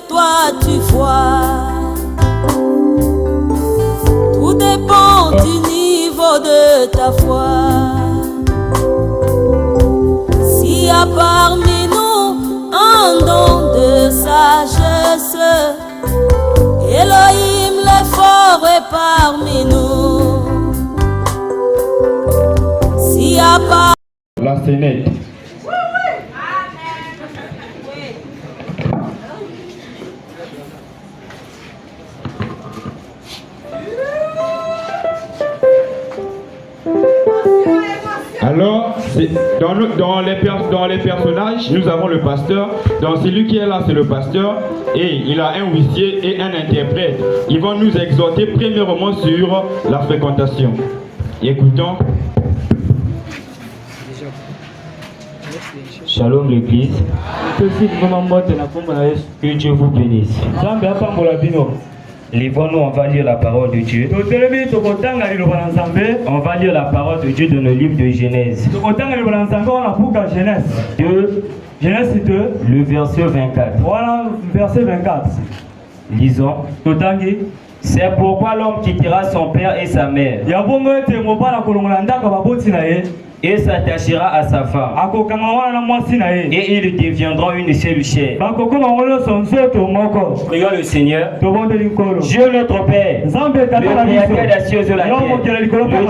toi tu vois. Tout dépend du niveau de ta foi. S'il y a parmi nous un don de sagesse, Elohim le fort est parmi nous. S'il y a pas la Sénète. Alors, dans les personnages, nous avons le pasteur. Donc celui qui est là, c'est le pasteur. Et il a un huissier et un interprète. Ils vont nous exhorter premièrement sur la fréquentation. Écoutons. Shalom l'église. Que Dieu vous bénisse. Livrons-nous, on va lire la parole de Dieu. On va lire la parole de Dieu dans le livre de Genèse. Genèse 2, le verset 24. Voilà, verset 24. Lisons. C'est pourquoi l'homme quittera son père et sa mère et s'attachera à sa femme, et ils deviendront une seule chair. Prions le Seigneur. Dieu notre Père, le Créateur des cieux et de la terre, le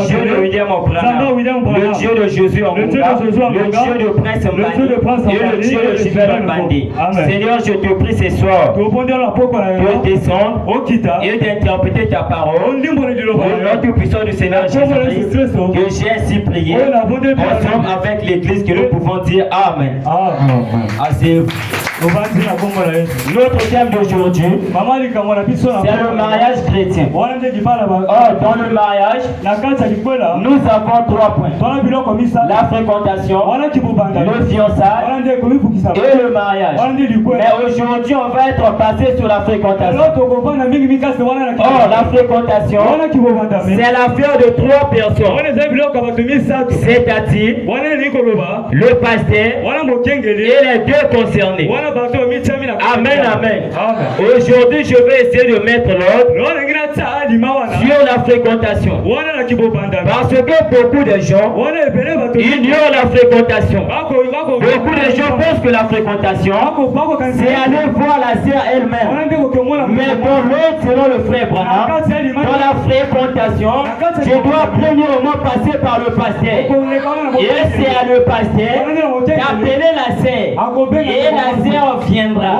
Dieu de William Branham, le Dieu de Josué Omunga, le Dieu de Prince Mbandi et le Dieu de Gilbert Mbandi. Seigneur, je te prie ce soir de descendre et d'interpréter ta parole au nom tout puissant du Seigneur Jésus-Christ, que j'ai ainsi prié. Ensemble avec l'église que nous pouvons dire Amen. Assez. Notre thème d'aujourd'hui, c'est le mariage chrétien. Or, dans le mariage, nous avons 3 points. La fréquentation, le fiançailles et le mariage. Mais aujourd'hui, on va être basé sur la fréquentation. Or, la fréquentation, c'est l'affaire de 3 personnes. C'est-à-dire le pasteur et les 2 concernés. Amen, amen. Aujourd'hui, je vais essayer de mettre l'ordre sur la fréquentation. Parce que beaucoup de gens ignorent la fréquentation. Beaucoup de gens pensent que la fréquentation, c'est aller voir la sœur elle-même. Mais pour l'autre, selon le frère Branham, dans la fréquentation, je dois premièrement passer par le pasteur. Et c'est à le pasteur d'appeler la sœur. Et la sœur viendra.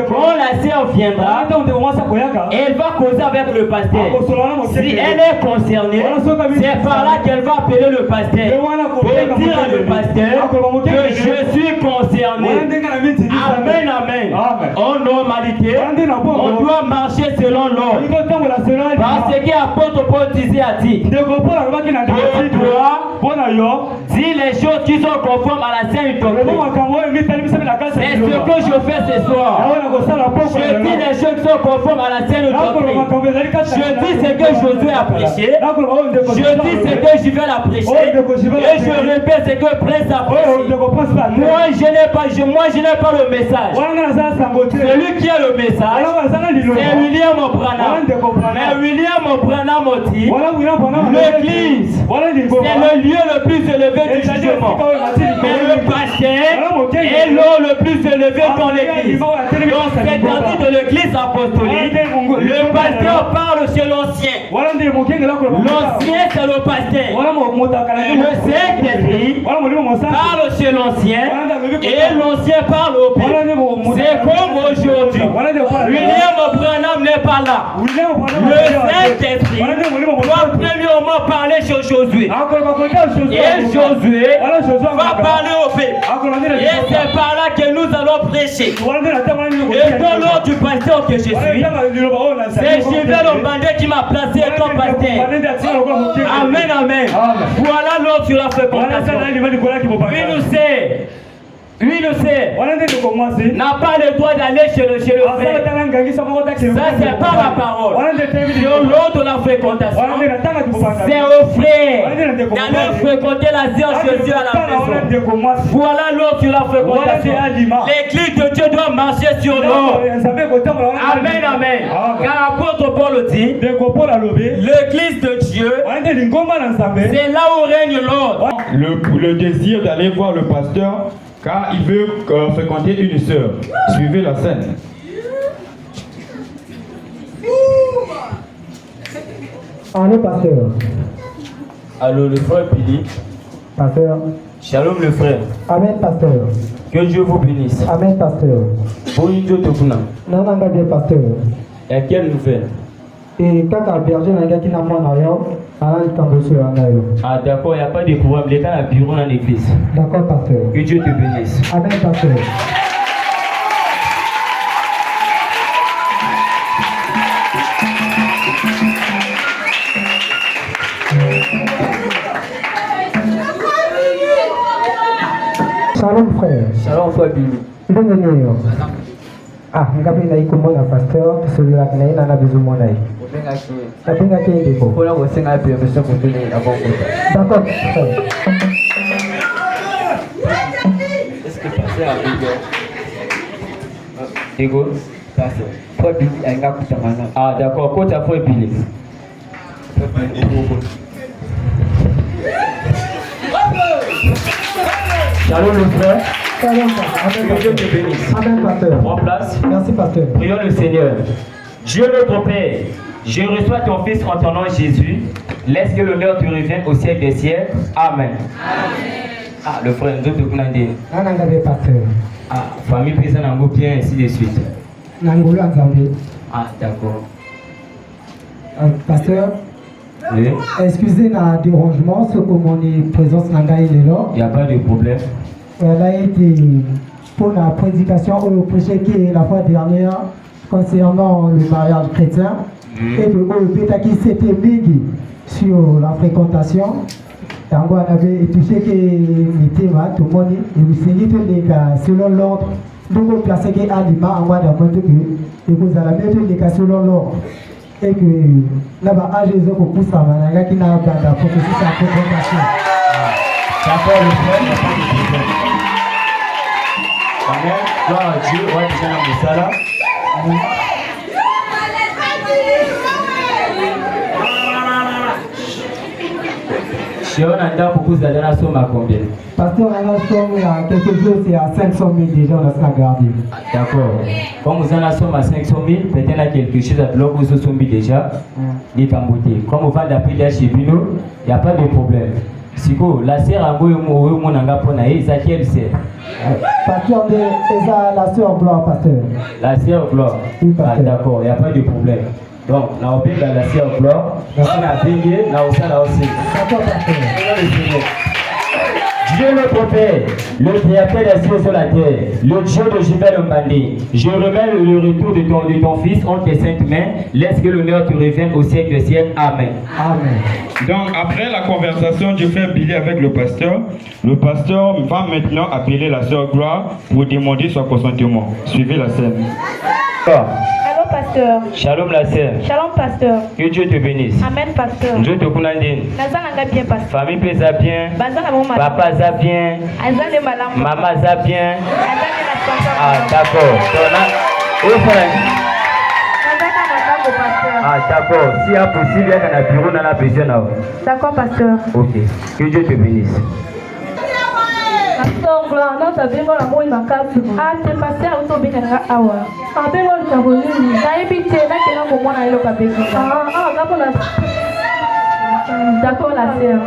Quand la sœur viendra, elle va causer avec le pasteur. Si elle est concernée, c'est par là qu'elle va appeler le pasteur pour dire à le pasteur que je suis concerné. Amen, amen. En normalité, on doit marcher selon l'ordre. Parce qu'apôtre Paul disait à dit, dis les choses qui sont conformes à la sainte doctrine. C'est ce que je fais ce soir. Je dis les choses qui sont conformes à la sainte doctrine. Je dis ce que Josué a prêché. Je dis ce que je vais la prêcher. Et je répète ce que Prince a prêché. Moi je n'ai pas le message. Celui qui a le message, c'est William Branham. Mais William Branham dit, l'église, c'est le lieu le plus élevé du jugement. Mais le pasteur est le plus élevé dans l'église. Donc c'est dans de l'église apostolique. Le pasteur parle chez l'ancien. L'ancien c'est le pasteur. Le Saint-Esprit parle chez l'ancien. Et l'ancien parle au père. C'est comme aujourd'hui. William Branham n'est pas là. Le Saint-Esprit doit premièrement parler chez Josué. Et Josué va parler au peuple. Et c'est par là que nous allons prêcher. Et dans l'ordre du pasteur que je suis, c'est Gilbert Mbandi qui m'a placé comme pasteur. Amen, amen. Voilà l'ordre sur la fréquentation. Puis nous c'est Lui le sait. N'a pas le droit d'aller chez le frère. Ça c'est pas la parole. Sur l'eau de la fréquentation. C'est au frère d'aller fréquenter la sœur chez Dieu à la maison. Voilà l'eau sur la fréquentation. L'église de Dieu doit marcher sur l'eau. Amen, amen. Car l'apôtre Paul dit, l'église de Dieu, c'est là où règne l'ordre. Le désir d'aller voir le pasteur car il veut fréquenter une sœur. Suivez la scène. Allô, pasteur. Allô, le frère Billy. Pasteur. Shalom, le frère. Amen, pasteur. Que Dieu vous bénisse. Amen, pasteur. Bonjour, Tokuna. Non, non, bien, pasteur. Et quelle nouvelle? Et quand le berger n'a pas de mon ailleurs, ah, d'accord, il n'y a pas de problème. Les gars, il y a un bureau dans l'église. D'accord, pasteur. Que Dieu te bénisse. Amen, pasteur. Shalom, frère. Shalom, frère Billy. Bienvenue. Ah, ngapi na iko mwana pasteur, celui-là qui n'a pas besoin de mon aide. D'accord, frère. Est-ce que pasteur a dit Ego, pasteur. Frère Billy, il y a un ah, d'accord, quand tu as frère Billy. Shalom, le frère. Shalom, pasteur. Que Dieu te bénisse. Amen, pasteur. Prends place. Merci, pasteur. Prions le Seigneur. Dieu notre Père, je reçois ton Fils en ton nom Jésus. Laisse que l'honneur te revienne au siècle des siècles. Amen. Ah, le frère, nous te connaissons. Pasteur. Ah, famille présente en bien, ainsi de suite. Ah, d'accord. Pasteur, Oui. excusez le dérangement, ce que mon présence n'a pas été là. Il n'y a pas de problème. Elle a été pour la prédication au projet qui est la fois dernière concernant le mariage chrétien. Et le peut-être qui s'était mis sur la fréquentation. On avait touché que était tout le monde et vous savez que les cas selon l'ordre. Donc on place que Alima en voie d'abord que et vous allez mettre les cas selon l'ordre. Et que là-bas à Jésus pour pousser à la qui n'a pas de processus de fréquentation. D'accord, le frère, il n'y a pas de problème. Amen. Gloire à Dieu, on va déjà dans le salle. Si on a un beaucoup d'aller à somme à combien? Pasteur, on a somme il y a quelques jours, c'est à 500 000 déjà, on a ça gardé. D'accord. Comme vous en avez somme à 500 000, peut-être là quelque chose à bloc vous somme déjà, ni camboté. Comme on va d'appeler chez Bino, il n'y a pas de problème. Si vous, la sœur a envoyé mon angapona, ça quelle sœur? Pasteur, c'est la sœur Gloire, pasteur. La sœur Gloire. Oui, ah, pasteur. d'accord, il n'y a pas de problème. Donc, là, on peut la sœur Gloire, on a payé, là aussi, là aussi. D'accord, pasteur. Dieu notre Père, le créateur des cieux sur la terre, le Dieu de Jibel Mbandi, je remets le retour de ton Fils entre tes saintes mains, laisse que l'honneur te revienne au siècle des siècles. Amen. Amen. Donc, après la conversation du frère Billy avec le pasteur va maintenant appeler la sœur Gloire pour demander son consentement. Suivez la scène. Allô, pasteur. Shalom la sœur. Shalom, pasteur. Que Dieu te bénisse. Amen, pasteur. Dieu te connaît. Nazana bien, pasteur. Famille pesa bien. Bazana mon mari. Papa za bien. Azane malam. Maman za bien. Azane la santé. Ah, d'accord. Donc, frère. Nazana malam, pasteur. Ah, d'accord. Si c'est possible, il y a un bureau dans la besoin. D'accord, pasteur. Ok. Que Dieu te bénisse. Pasteur Gloire, non, ça vient voir moi ma carte. Ah, c'est pasteur auto bien à awa. Ah, ben moi le caboni. Ça évite là que là pour moi na le caboni. Ah, d'accord la. D'accord la sœur.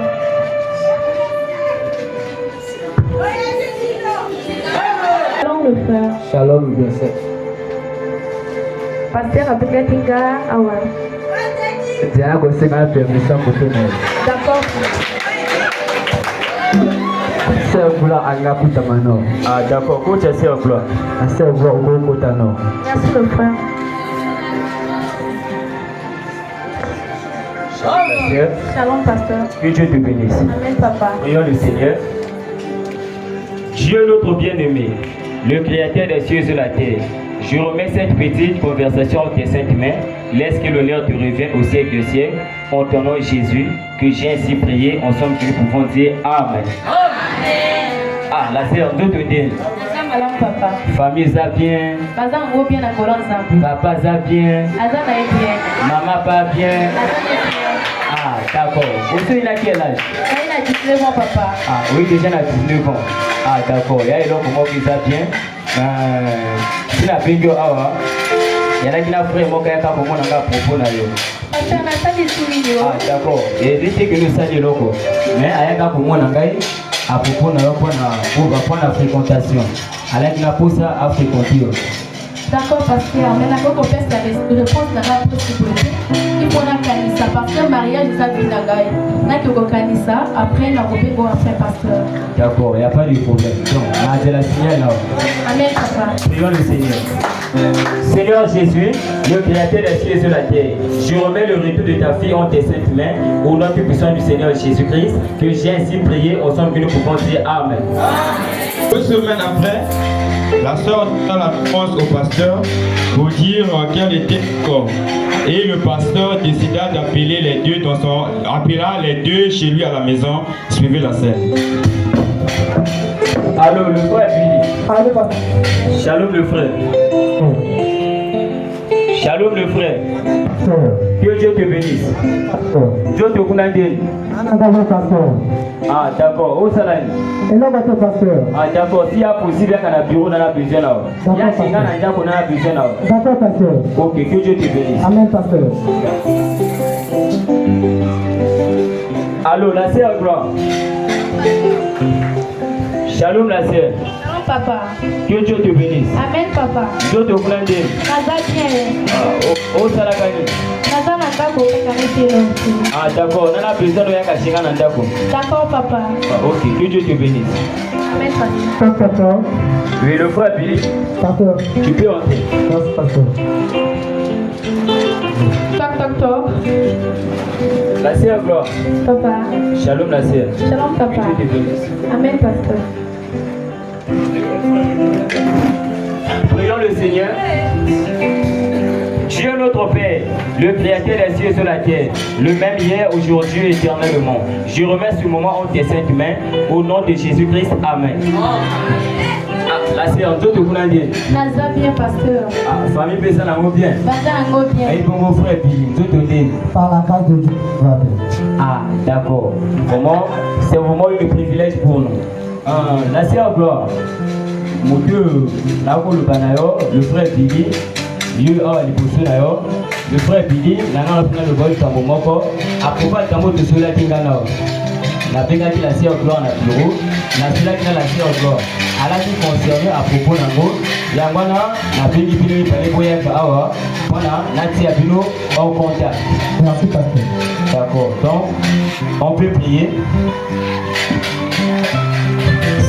Shalom le frère. Shalom, bien sûr. Pasteur avec Kinga awa. Diana conseille ma permission pour tout le monde. D'accord. Sœur Gloire à la Poutamano. Ah, d'accord. Quand tu es sœur Gloire? La sœur Gloire au Moutano. Merci le frère. Shalom, Shalom pasteur. que Dieu te bénisse. Amen papa. Prions le Seigneur. Dieu notre bien-aimé, le créateur des cieux et de la terre, je remets cette petite conversation entre tes saintes mains. Laisse que l'honneur te revienne au siècle des siècles. En ton nom Jésus, que j'ai ainsi prié, ensemble que nous pouvons dire Amen. Amen. Ah, la sœur de Dieu. Papa. Famille ça bien. Papa ça bien. Maman pas bien. Ah, d'accord. Aussi, il a quel âge? Il a 19 ans, papa. Ah, oui, déjà il a 19 ans. Ah, d'accord. Il y a des gens qui ça bien. Si la bingo awa, il y en a qui n'a frère moi qui a pour moi n'a propos na yo. Ah, d'accord. Et dit que nous ça de loko. Mais il y a pour moi n'a à propos na yo pour la fréquentation. Alors qu'il a pour ça à fréquenter. D'accord, parce que maintenant qu'on fait la réponse n'a pas possibilité. Il faut la canissa parce que le mariage est à Vinagaï. N'a que qu'on canissa après la robe pour après pasteur. D'accord, il n'y a pas de problème. Donc, on a la signale là. Amen, papa. Prions le Seigneur. Seigneur Jésus, le créateur des cieux et de la terre, je remets le retour de ta fille en tes saintes mains, au nom plus puissant du Seigneur Jésus-Christ, que j'ai ainsi prié, ensemble que nous pouvons dire Amen. 2 semaines après, la sœur donne la réponse au pasteur pour dire qu'elle était corps. Et le pasteur décida d'appeler les deux appela les deux chez lui à la maison. Suivez la scène. Allô, le frère Billy. Allô, pasteur. Shalom le frère. Shalom le frère. Que Dieu te bénisse. Dieu te connaisse. Ah, d'accord. Où ça là? Ah, d'accord. S'il y a possible, il y a un bureau dans la besoin là. Il y a un bureau dans la besoin là. D'accord, pasteur. Ok, que Dieu te bénisse. Amen, pasteur. Allô, la sœur Gloire. Shalom la sœur. Shalom, papa. Que Dieu te bénisse. Amen, papa. Dieu te connaisse. Naza bien. Ah, où ça là gagné? Naza n'a pas beaucoup. Ah, d'accord. On a besoin de rien cacher dans le d'accord. D'accord, papa. Ah, ok, que Dieu te bénisse. Amen, pasteur. Pasteur. Oui, le frère Billy. Pasteur. Tu peux entrer. Merci, pasteur. Docteur. La sœur Gloire. Papa. Shalom la sœur. Shalom, papa. Que Dieu te bénisse. Amen, pasteur. Prions le Seigneur. Dieu notre Père, le créateur des cieux et de la terre, le même hier, aujourd'hui et éternellement. Je remets ce moment entre tes saintes mains, au nom de Jésus-Christ. Amen. Ah, la sœur, tout le monde a dit. Naza bien, pasteur. Ah, famille Bessan a bien. Banda a bien. Et bon frère Billy, tout le monde. Par la grâce de Dieu. Ah, d'accord. Vraiment, c'est vraiment un privilège pour nous. La sœur Gloire, mon Dieu, là où le frère Billy, le frère Billy, le boy Tamomoko, à propos de Tamo de Sola Tingana. La Bengati, la sœur Gloire, la bureau, la Sola Tingana, la sœur Gloire. À la vie concernée à propos d'Ango, Yamana, la Bengi Pino, Palais Boyer, Awa, voilà, Nati Abino, en contact. Merci, pasteur. D'accord, donc, on peut prier.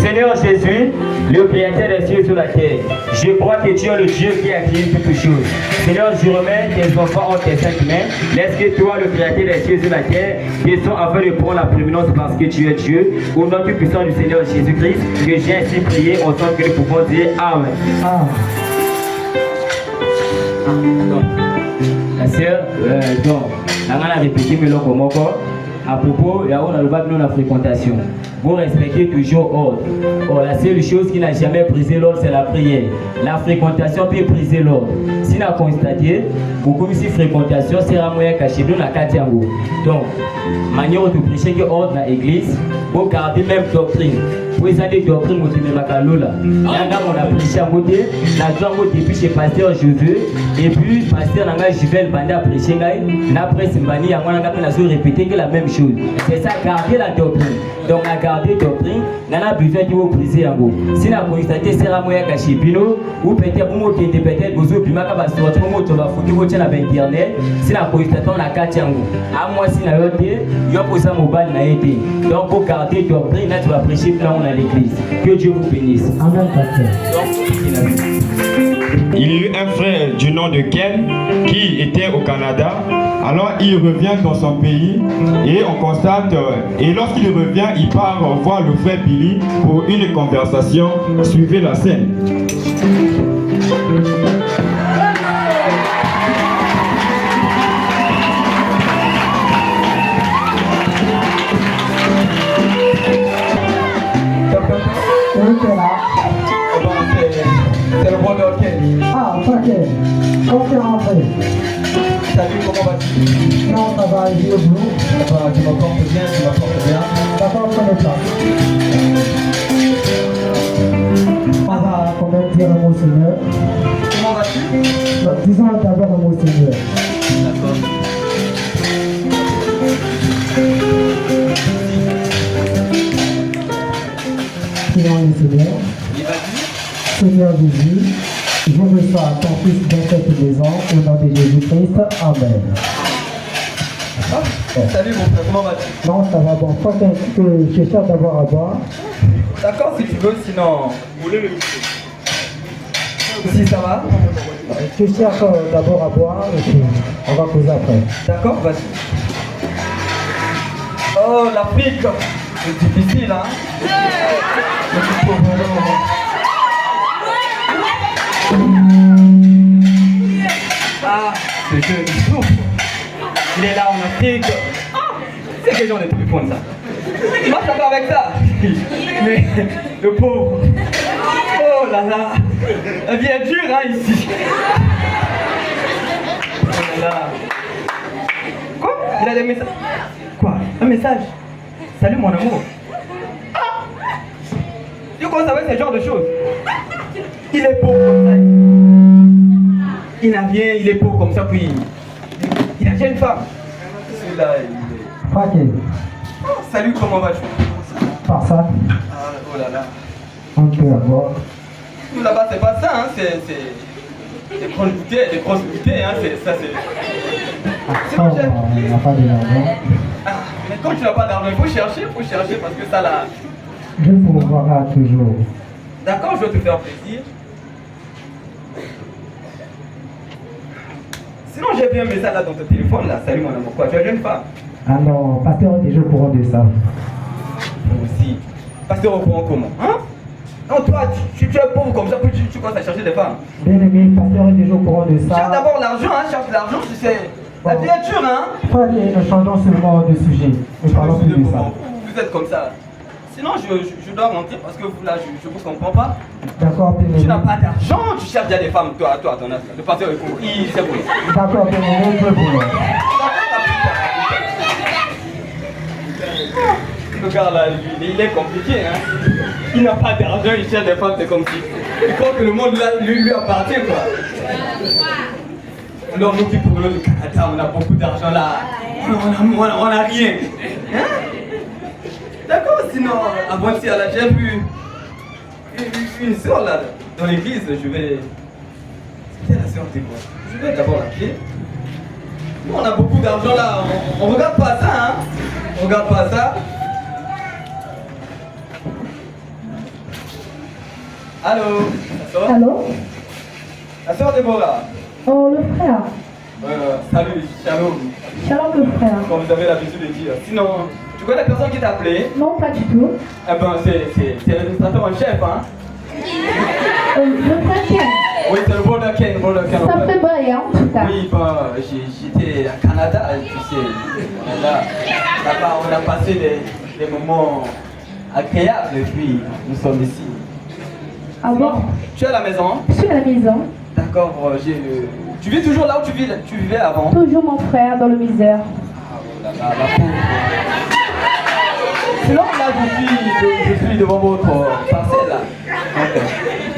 Seigneur Jésus, le créateur des cieux et de la terre, je crois que tu es le Dieu qui a créé toutes choses. Seigneur, je remets tes enfants en tes saintes mains. Laisse que toi, le créateur des cieux et de la terre, descends afin de prendre la prééminence parce que tu es Dieu. Au nom plus puissant du Seigneur Jésus-Christ, que j'ai ainsi prié ensemble que nous pouvons dire Amen. La sœur, donc, on a répété, mais encore. À propos, il y a la fréquentation. Vous respectez toujours l'ordre. Or, la seule chose qui n'a jamais brisé l'ordre, c'est la prière. La fréquentation peut briser l'ordre. Si on a constaté, beaucoup de fréquentation, c'est un moyen caché dans la Katiango. Donc, manière de prêcher que l'ordre dans l'église, pour garder même doctrine. Pour les années doctrine, on dit même à Kalola. On a prêché à côté, la joie depuis chez pasteur Josué, et puis pasteur Nanga Jivel Banda prêché, après Simbani, on a répété que la même chose. C'est ça, garder la doctrine. Donc, on a gardé la doctrine, on a besoin de vous briser en gros. Si on a constaté c'est un moyen caché, ou peut-être vous montez peut-être vous oubliez ma cabane sur votre mot, tu vas foutre votre chaîne à internet. Si on a constaté on a 4 ans. À moi si on a été, il y a pour ça mobile n'a été. Donc, pour garder la doctrine, là tu vas prêcher plein à l'église. Que Dieu vous bénisse. Amen, pasteur. Il y a eu un frère du nom de Ken qui était au Canada. Alors il revient dans son pays et on constate, et lorsqu'il revient, il part voir le frère Billy pour une conversation. Suivez la scène. Oui, t'es là. C'est le brother Ken. Ah, pas Ken. Comment t'es rentré? Salut, comment vas-tu? Non, ça va, il est au boulot. Tu m'apportes bien, tu m'apportes bien. D'accord, prenez place. On va quand même dire un mot au Seigneur. Comment vas-tu? Disons d'abord un mot au Seigneur. D'accord. Prions le Seigneur. Il va dire. Seigneur Jésus, je reçois ton Fils dans cette maison au nom de Jésus-Christ. Amen. Salut mon frère, comment vas-tu? Non, ça va bon. Faut que je cherche d'abord à boire. D'accord si tu veux, sinon. Si ça va? Je cherche d'abord à boire et puis on va causer après. D'accord, vas-y. Oh, l'Afrique, c'est difficile, hein? Ah, ce jeune souffre. Il est là en Afrique. C'est quel genre de téléphone ça? Moi ça va avec ça. Mais le pauvre. Oh là là. La vie est dure hein ici. Oh là là. Quoi? Il a des messages. Quoi? Un message? Salut mon amour. Ah! Tu commences avec ce genre de choses. Il est pauvre comme ça. Il n'a rien, il est pauvre comme ça, puis il a déjà une femme. Celui-là, il est... Ok. Oh, salut, comment vas-tu? Par ça, Oh là là. on peut avoir. Tout là-bas, c'est pas ça, hein, c'est des grosses bouteilles, hein, c'est ça, c'est... C'est Oh, bon, j'ai- on n'a pas de l'argent. Ah, mais quand tu n'as pas d'argent, il faut chercher parce que ça là... Je vous reverrai toujours. D'accord, je vais te faire plaisir. Sinon, j'ai vu un message là dans ton téléphone là. Salut mon amour, quoi, tu as une jeune femme? Ah non, pasteur est déjà au courant de ça. Moi aussi. Pasteur au courant comment? Hein? Non, toi, tu es pauvre comme ça, puis tu commences à chercher des femmes. Bien aimé, pasteur est déjà au courant de Cherche ça. d'abord l'argent, hein, cherche l'argent, tu sais. La vie est dure, hein? Frère, nous changeons seulement de sujet. Ne parlons plus de ça. Vous êtes comme ça. Sinon, je dois mentir parce que vous là, je vous comprends pas. D'accord, bien Tu n'as aimé. pas d'argent, tu cherches déjà des femmes, toi, à ton âge. Le pasteur est court, il sait quoi. D'accord, bien aimé, je vous remercie. Le gars là, il est compliqué, hein. Il n'a pas d'argent, il cherche des femmes, c'est comme si. Il croit que le monde là, lui appartient, quoi. Alors, nous qui pour le Canada, on a beaucoup d'argent là. On a rien. Hein? D'accord, sinon, avant-hier là, j'ai vu une soeur là, dans l'église, je vais. C'était la soeur de quoi? Je vais d'abord l'appeler. Nous, on a beaucoup d'argent là, on regarde pas ça, hein. On regarde pas ça. Allô, la soeur? Allô? La soeur Déborah. Oh, le frère. Salut, shalom. Shalom, le frère. Comme vous avez l'habitude de dire. Sinon, tu connais la personne qui t'a appelé? Non, pas du tout. Eh ben, c'est l'administrateur en chef, hein? Le frère Ken. Oui, c'est le brother Ken, Ça me fait bailler, en tout cas. Oui, ben, j'étais à Canada, tu sais. Là-bas, on a passé des moments agréables et puis nous sommes ici. Ah bon? Tu es à la maison? Je suis à la maison. D'accord, tu vis toujours là où tu vivais avant? Toujours mon frère dans le misère. Ah, oh là là, la pauvre. Sinon, là, je suis devant votre parcelle là. Donc,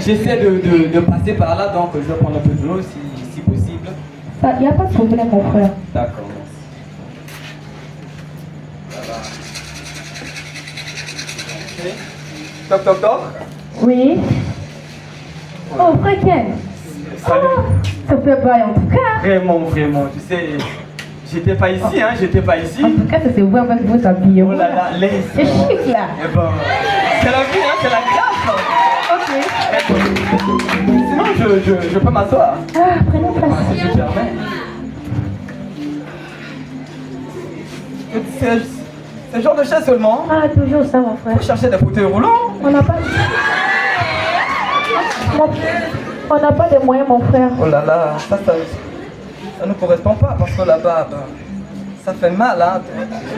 j'essaie de passer par là, donc je vais prendre un peu de l'eau si possible. Il n'y a pas de problème, mon frère. D'accord, merci. Voilà. Ok. Toc toc toc. Oui. Oh, frère Ken. Salut. Oh, ça fait bailler, en tout cas. Vraiment, tu sais, j'étais pas ici, hein, j'étais pas ici. En tout cas, ça se voit avec votre habillé. Oh là là, laisse. C'est chic, là. Eh ben, C'est la vie, hein, c'est la grâce. Ok. Sinon, je peux m'asseoir. Ah, prenez place. Si tu permets. C'est le genre de chaise seulement. Ah, toujours ça, mon frère. Faut chercher des fauteuils roulants. On n'a pas... On n'a pas de moyens, mon frère. Oh là là, ça ne correspond pas parce que là-bas, ça fait mal, hein.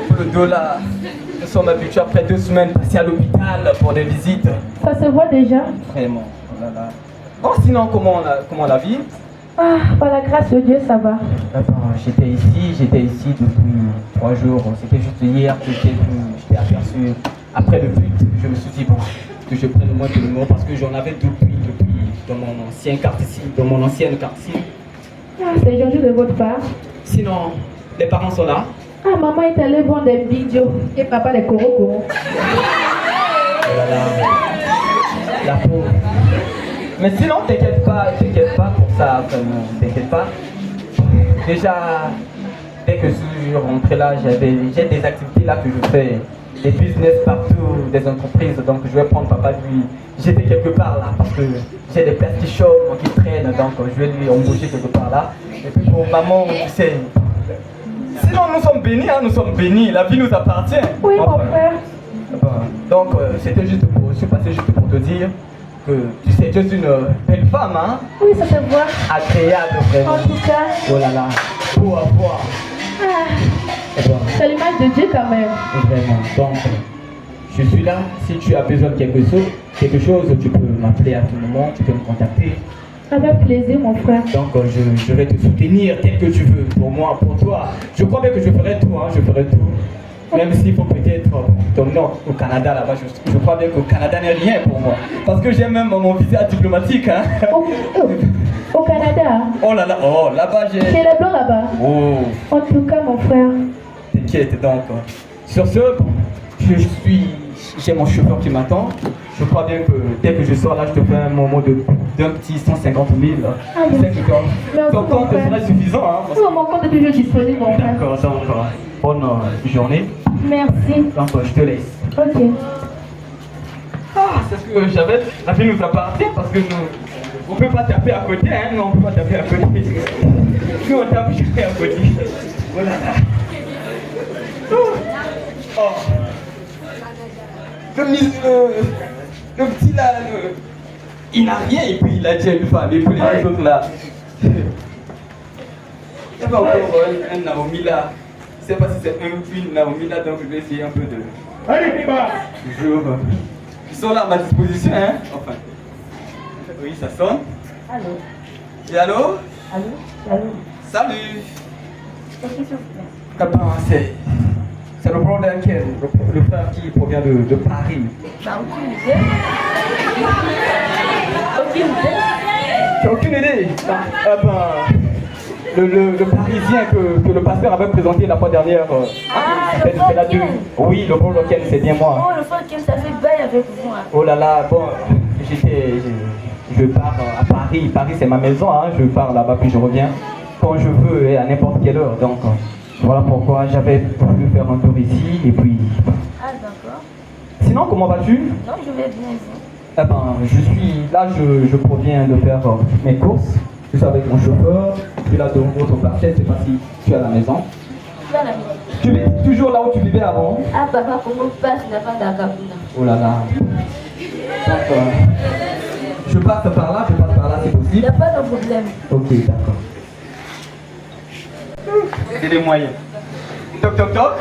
Pour le dos là. Nous sommes habitués après 2 semaines passer à l'hôpital pour des visites. Ça se voit déjà. Vraiment, oh là là. Bon, sinon, comment la vie? Ah, par la grâce de Dieu, ça va. J'étais ici depuis 3 jours. C'était juste hier que j'étais aperçu. Après le but, je me suis dit, bon, que je prenne moins de numéros parce que j'en avais depuis dans mon ancienne carte ici. Ah, c'est gentil de votre part. Sinon, les parents sont là. Ah, maman est allée vendre des bijoux et papa les corocos. Oh là là, la pauvre. Mais sinon, t'inquiète pas pour ça, vraiment, t'inquiète pas. Déjà, dès que je suis rentré là, j'ai des activités là que je fais, des business partout, des entreprises, donc je vais prendre papa lui. J'étais quelque part là, parce que j'ai des petits shows qui traînent, donc je vais lui embaucher quelque part là. Et puis pour maman, tu sais. Sinon, nous sommes bénis, hein, nous sommes bénis, la vie nous appartient. Oui, mon frère. Donc, je suis passé juste pour te dire que tu sais, tu es une belle femme, hein? Oui, ça se voit. Agréable, vraiment. En tout cas. Oh là là, beau à voir. C'est l'image de Dieu quand même. Vraiment. Donc, je suis là. Si tu as besoin de quelque chose, tu peux m'appeler à tout moment, tu peux me contacter. Avec plaisir, mon frère. Donc, je vais te soutenir tel que tu veux. Pour moi, pour toi. Je crois bien que je ferai tout, hein, je ferai tout. Même s'il faut peut-être ton nom au Canada là-bas, je crois bien qu'au Canada n'est rien pour moi. Parce que j'ai même mon visa diplomatique. Hein. Au Canada? Oh là là, oh là-bas j'ai... Chez les Blancs là-bas? Oh. En tout cas, mon frère. T'inquiète donc. Sur ce, j'ai mon chauffeur qui m'attend. Je crois bien que dès que je sors là, je te fais un moment d'un petit 150 000. Ah, tu sais que ton compte serait suffisant. Hein, oh, mon compte est toujours disponible, mon frère. D'accord, donc bonne journée. Merci. Donc je te laisse. Ok. Ah, c'est ce que j'avais. La vie nous appartient parce que on ne peut pas taper à côté, hein. Non, on ne peut pas taper à côté. Nous on tape jamais à côté. Voilà. Oh. Le petit là, il n'a rien et puis il a déjà une femme et puis les autres là. Il y avait encore un Naomi là. Je ne sais pas si c'est une Naomi là, donc je vais essayer un peu de... Allez, Piba! Bonjour. Ils sont là à ma disposition, hein? Enfin. Oui, ça sonne. Allô? Et allô? Allô? Salut! Qu'est-ce qui se passe? C'est le brother Ken, le frère qui provient de Paris. Bah, aucune idée. Aucune idée? Tu n'as aucune idée? Le Parisien que le pasteur avait présenté la fois dernière. Le frère Ken. Oui, le brother Ken, c'est bien moi. Oh, le frère Ken, ça fait bail avec vous. Hein. Oh là là, bon, je pars à Paris. Paris, c'est ma maison, hein. Je pars là-bas puis je reviens quand je veux et à n'importe quelle heure. Donc, voilà pourquoi j'avais voulu faire un tour ici et puis... Ah, d'accord. Sinon, comment vas-tu? Non, je vais bien ici. Je suis là, je proviens de faire mes courses. Je suis avec mon chauffeur. Je suis là de votre parcelle, je ne sais pas si tu es à la maison. Je suis à la maison. Tu vis toujours là où tu vivais avant? Ah, papa, comment passe la fin d'Akabuna? Oh là là. Donc, je passe par là, c'est possible? Il n'y a pas de problème. Ok, d'accord. C'est les moyens. Toc toc toc.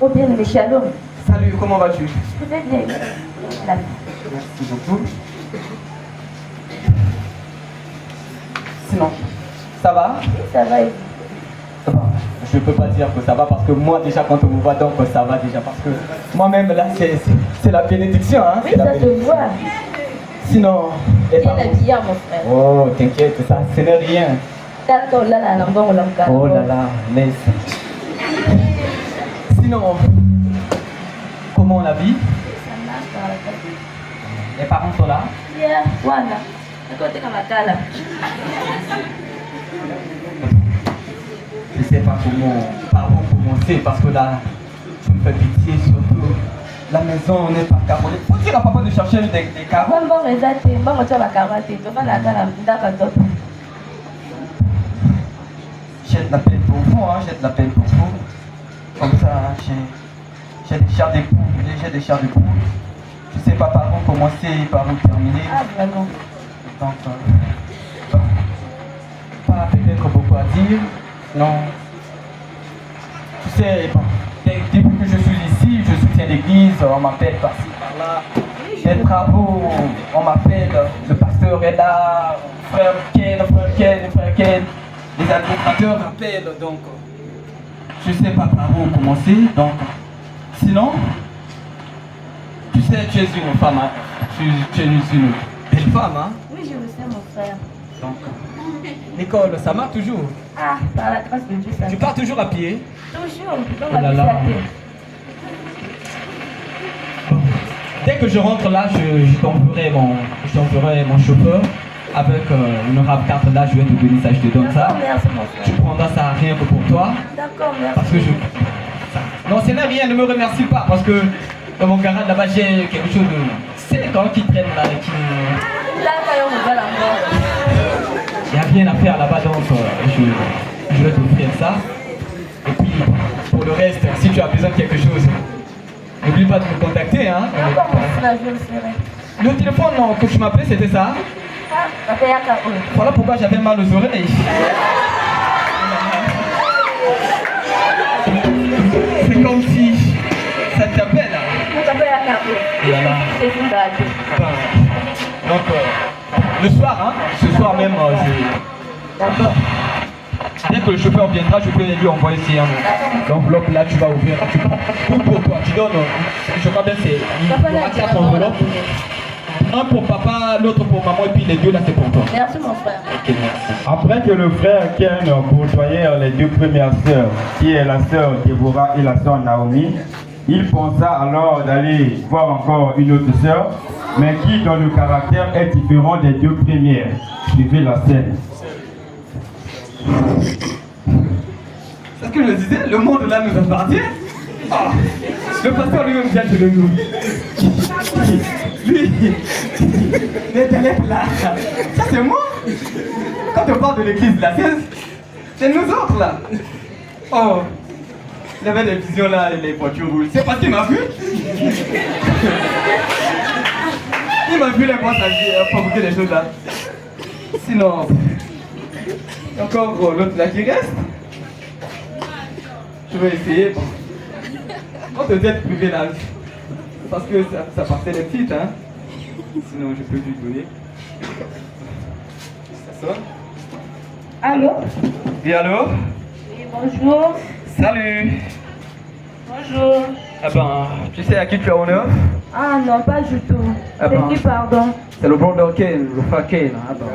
Oh bien, mais shalom. Salut, comment vas-tu? Je vais bien. Merci beaucoup. Sinon, ça va? Ça va. Je peux pas dire que ça va parce que moi déjà quand on me voit donc ça va déjà parce que moi-même là c'est la bénédiction hein. Oui, ça se voit. Sinon, bien habillé mon frère. Oh t'inquiète, ça ce n'est rien. D'accord, là, oh là là, laisse. Sinon, comment la vie? Ça marche par la tête. Les parents sont là? Yeah, voilà. Écoutez comme la cala. Je sais pas par où commencer parce que là, tu me fais pitié surtout. La maison n'est pas carrelée. Faut dire à papa de chercher des carreaux. Jette la peine pour vous, hein, jette la peine pour vous. Comme ça, j'ai des chars de poule, j'ai des chars de poule. Je sais pas par où commencer, par où terminer. Ah, vraiment. Donc, pas peut-être beaucoup à dire, non. Tu sais, bon, depuis que je suis ici, je soutiens l'église, on m'appelle par-ci, par-là. Les travaux, on m'appelle, le pasteur est là, frère Ken. Les administrateurs m'appellent, donc je sais pas par où commencer, donc sinon, tu sais, tu es une femme, hein? Tu es une belle femme, hein? Oui, je le sais, mon frère. Donc, Nicole, ça marche toujours? Ah, par la grâce de Dieu, ça Tu pars toujours à pied? Toujours, dans Oh là ma là. vie. Dès que je rentre là, je t'enverrai mon chauffeur avec une rap carte là, je vais te donner ça, je te donne ça. D'accord, merci, mon frère. Tu prendras ça rien que pour toi. D'accord, merci. Parce que non, ce n'est rien, ne me remercie pas parce que dans mon garage là-bas, j'ai quelque chose de 5 ans qui traîne là et qui... Là, quand on va la mort. Il n'y a rien à faire là-bas, donc je vais t'offrir ça. Et puis, pour le reste, si tu as besoin de quelque chose, n'oublie pas de me contacter, hein. D'accord, mon frère, je le ferai. Le téléphone non, que tu m'appelais, c'était ça? Ah, papa, y'a qu'à eux. Voilà pourquoi j'avais mal aux oreilles. C'est comme si ça t'appelle. Papa, y'a qu'à eux. Voilà. C'est une bague. Donc, le soir, hein, ce soir même, D'accord. dès que le chauffeur viendra, je peux lui envoyer l'enveloppe là, tu vas ouvrir, tu prends tout pour toi, tu donnes, je crois bien c'est Papa, là, 4 enveloppes, un pour papa, l'autre pour maman, et puis les deux là c'est pour toi. Merci, mon frère. Ok, merci. Après que le frère Ken courtoyait les deux premières sœurs, qui est la sœur Déborah et la sœur Naomi, il pensa alors d'aller voir encore une autre sœur, mais qui dans le caractère est différent des deux premières. Suivez la scène. C'est ce que je disais, le monde là nous appartient. Ah, le pasteur lui-même vient de nous. Lui, les élèves là, ça c'est moi. Quand on parle de l'église là, c'est nous autres là. Oh, il y avait des visions là, les voitures roulent. C'est parce qu'il m'a vu. Il m'a vu les voix fabriquer des choses là. Sinon, encore l'autre là qui reste. Je vais essayer. On te dit être privé là. Parce que ça partait des petites, hein. Sinon, je peux lui donner. Ça sonne. Allô? Oui, allô? Oui, bonjour. Salut. Bonjour. Ah ben, tu sais à qui tu as honneur? Ah non, pas du tout. Ah ben. C'est qui, pardon? C'est le brother Ken, le frère Ken. Ah ben.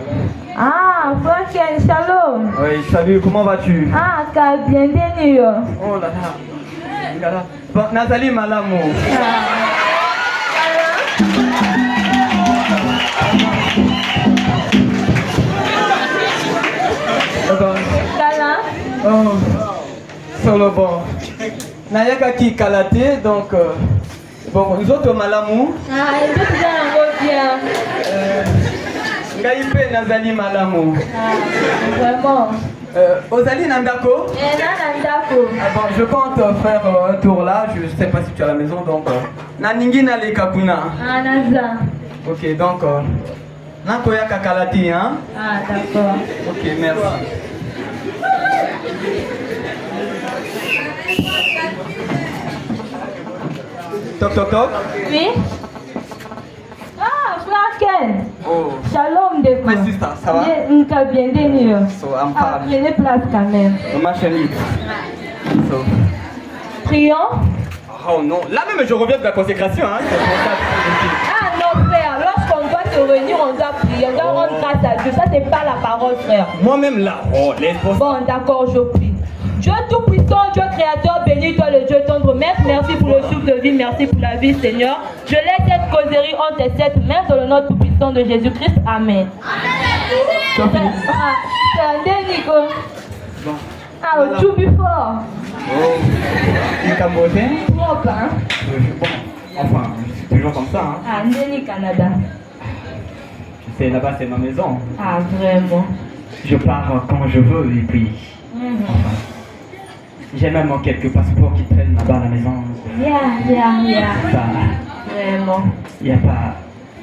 Ah, frère Ken, shalom. Oui, salut, comment vas-tu? Ah, t'as bien venu. Oh là là. Regarde. Bon, Nathalie Malamo. Kala? Oh, solo bon. Nayaka qui kalaté, donc bon, nous autres Malamou. Ah, et tout ça, bien. Ngaïpe Nazali Malamou. Ah, vraiment. Ozali Nandako. Et là, Nandako. Ah bon, je compte faire un tour là, je sais pas si tu es à la maison, donc Naningi Nale Kakuna. Ah, Naza. Ok, donc Nakoya Kakalati, hein. Ah, d'accord. Ok, merci. Toc toc toc. Oui? Ah, frère Ken. Oh. Shalom, de My sister, ça va? T'as bien venu. So I'm Ah, fine. prenez place quand même. Ma chérie. So. Prions. Oh non, là même je reviens de la consécration, hein. C'est pour ça que Ah non, frère, lorsqu'on doit se réunir, on doit prier, on doit rendre grâce à Dieu. Ça, c'est pas la parole, frère. moi-même là, oh, les Bon, d'accord, je prie. Dieu Tout-Puissant, Dieu Créateur, bénis toi le Dieu tendre. Merci pour le souffle de vie, merci pour la vie, Seigneur. Je laisse cette causerie entre tes 7 mains dans le nom tout-puissant de Jésus-Christ. Amen. Amen. Ah, c'est un dénico. Bon. Ah, au tout plus fort. Oh. Du Cambodgien. Propre, hein. Bon. Enfin, c'est toujours comme ça. Hein. Ah, Ndeni Canada. Tu sais, là-bas, c'est ma maison. Ah, vraiment. Je pars quand je veux et puis... Enfin, j'ai même quelques passeports qui traînent là-bas à la maison. Yeah. Ça, Vraiment. il n'y a pas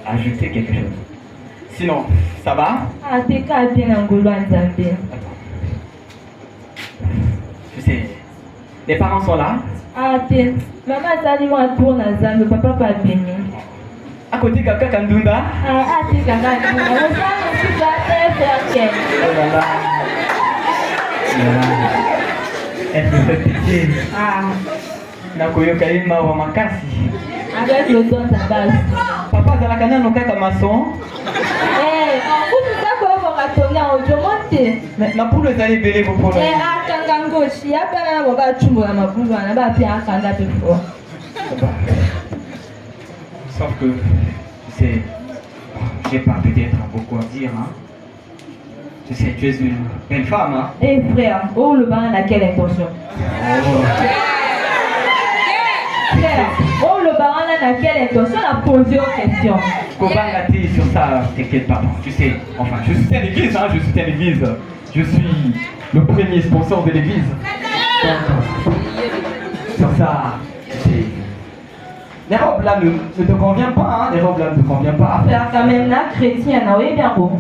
à ajouter quelque chose. Sinon, ça va? Ah, t'es qu'à bien en Gaulois en Zambie. Tu sais, les parents sont là. Ah, t'es. Maman, t'as dit moi tourne en Zambie, papa pas béni. À côté de Kaka Kandunda. Ah, t'es Kaka Kandunda. On s'en occupe à faire quel. Oh là là. Elle me fait pitié. Ah. Nakoyo Kaima wa makasi. Avec le don de base. Papa Zalakana no kaka maçon. Eh, vous ça quoi pour retourner en automonté. Mais pour le aller belé vous pour. Eh, ah, Kangango, si y a pas là, on va chumbo la maboule, on va bien Kanga de fois. Sauf que, tu sais, j'ai pas peut-être beaucoup à dire, hein. Tu sais, tu es une belle femme, hein. Eh frère, oh le bain a quelle intention? Frère, oh le baron a quelle intention? On a posé aux questions. Kobangati sur ça, t'inquiète pas. Tu sais, enfin, je soutiens l'église, hein, je soutiens l'église. Je suis le premier sponsor de l'église. Donc, sur ça, tu sais, les robes là ne te conviennent pas, hein, les robes là ne te conviennent pas. Frère, quand même là, chrétien, oui, bien beau.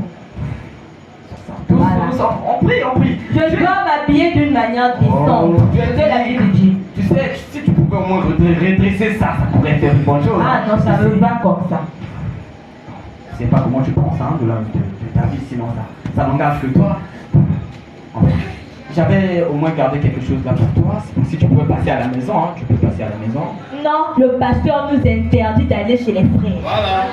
Voilà. On prie. Je dois m'habiller d'une manière décente. De la vie de Dieu. Tu sais, si tu pouvais au moins redresser ça, ça pourrait faire une bonne chose. Ah non, ça ne va pas comme ça. Je sais pas comment tu penses hein, de ta vie, sinon ça n'engage que toi. Enfin, j'avais au moins gardé quelque chose là pour toi. Donc, si tu pouvais passer à la maison, hein, tu peux passer à la maison. Non, le pasteur nous interdit d'aller chez les frères. Voilà.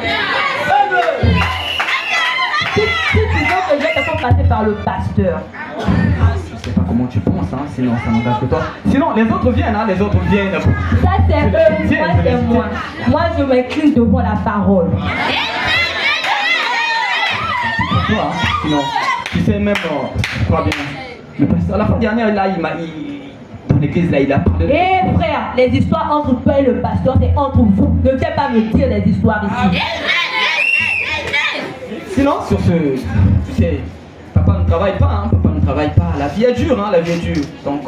Si tu veux que je te fasse passer par le pasteur. Je sais pas comment tu penses, hein, sinon ça n'engage que toi. Sinon, les autres viennent, hein, les autres viennent. Ça c'est eux, moi c'est moi. Moi je m'incline devant la parole. Toi, hein, sinon, tu sais même, toi bien, le pasteur, la fois dernière, là, dans l'église, là, il a parlé. Eh frère, les histoires entre toi et le pasteur, c'est entre vous. Ne viens pas me dire les histoires ici. Sinon, sur ce, tu sais, papa ne travaille pas, hein, papa ne travaille pas. La vie est dure, hein, la vie est dure. Donc,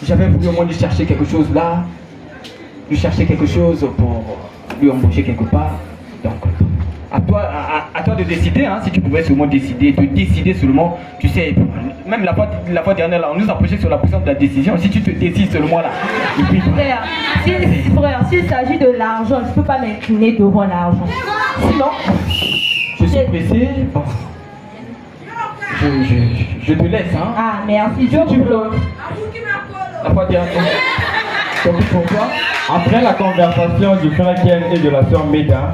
j'avais voulu au moins lui chercher quelque chose là, lui chercher quelque chose pour lui embaucher quelque part. Donc, à toi de décider, hein, si tu pouvais seulement décider, de décider seulement, tu sais, même la fois dernière, là, on nous a approché sur la position de la décision, si tu te décides seulement là. Et puis, frère, s'il s'agit de l'argent, je ne peux pas m'incliner devant l'argent. Sinon, je suis pressé, bon. Je te laisse, hein. Ah, merci, tu veux. La fois dernière, pour toi. Après la conversation du frère Ken et de la sœur Meda,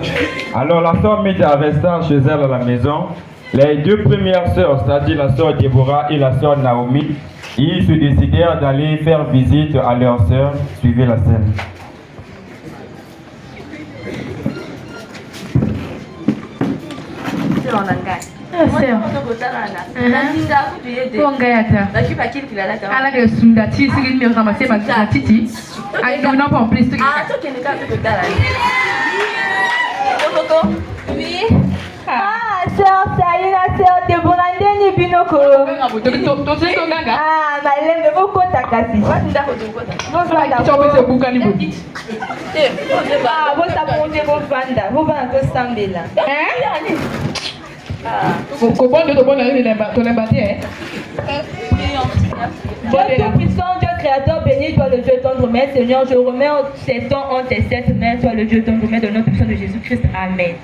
alors la sœur Meda resta chez elle à la maison. Les deux premières sœurs, c'est-à-dire la sœur Déborah et la sœur Naomi, ils se décidèrent d'aller faire visite à leur sœur. Suivez la scène. Ala sunda ti sigi mi kama se ma titi ai do na pon please to Ah, sœur Saïla, sœur Déborah, ndeni binoko. Ah, malende boko takasi. Ah, vous savez vos vanda, vous va un sambela. Dieu Tout-Puissant, Dieu Créateur, béni toi le Dieu tendre main, Seigneur, je remets ces temps en tes sept mains, toi le Dieu tendre main de notre puissant de Jésus-Christ. Amen.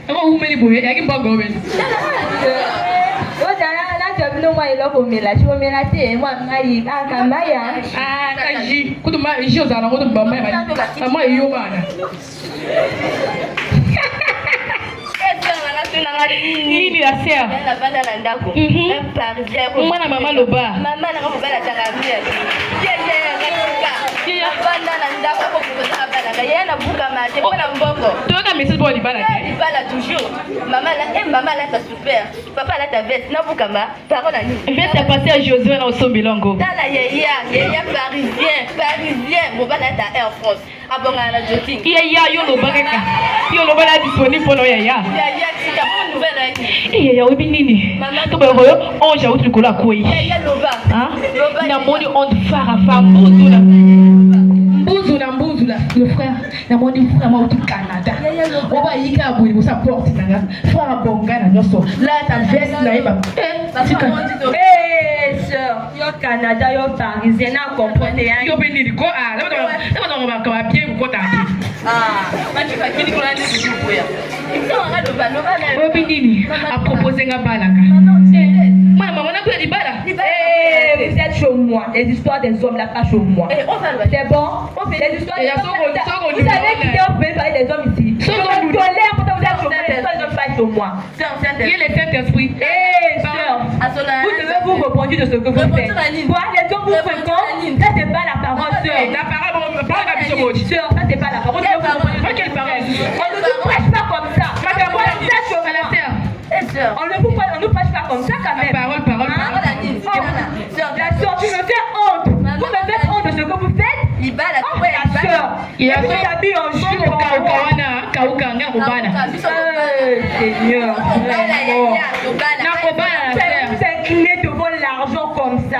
Nini la sœur? Mwana mama loba. Mama na ko bala tanga mia. Toka message pour libala. Libala toujours. Maman là t'as souffert. Papa là t'as veste. Na bukama. Parole à nous. Veste est passé à Josué là au Sombilongo. Dans la yaya parisien. Bon bah là t'as Air France. abonga na joking. Yaya yo lo bagaka. Yo lo bala disponible pour yaya. Yaya tika bonne nouvelle hein. Yaya obi nini? To ba yo on ja utu kola koi. Yaya loba. Hein? Na moni on fara mbuzula. Mbuzula le frère. Na moni frère ma au Canada. On va y ka boui sa porte nanga. Frère bonga na nyoso. Là ta veste là iba. Sœur, yo Canada, yo Parisien, na comprendre hein. Yo benini ko ah, là on va bien ko ta. Ah, manje fa kini ko la ni du boya. Imsonga loba na. Yo benini a proposer nga balaka. Maman, on a pris des balles. Vous êtes chez moi. Les histoires des hommes là, pas chez moi. C'est bon. On fait les histoires des hommes. Vous savez qui on peut parler des hommes ici. Je me tolère quand vous êtes chez moi. Les histoires des hommes pas chez moi. Il y a les Saint-Esprit. Sœur, vous devez vous repentir de ce que vous faites. Quoi, les hommes vous fréquentent. Ça, c'est pas la parole, sœur. La parole, sœur, ça, c'est pas la parole. Quelle parole? On ne nous prêche pas comme ça. On ne nous prêche pas comme ça quand même. Parole. La sœur, tu me fais honte. Vous me faites honte de ce que vous faites. Oh, la sœur. Il y a des habits en jupe. Seigneur. Vous inclinez devant l'argent comme ça.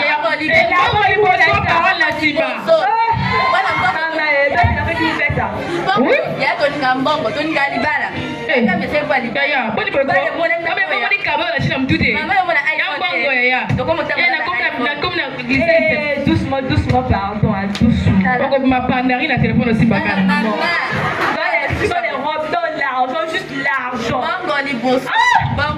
Oui. Doucement, pardon, doucement. Ma pandarine, la téléphone aussi, pas les robes, dans l'argent, juste l'argent.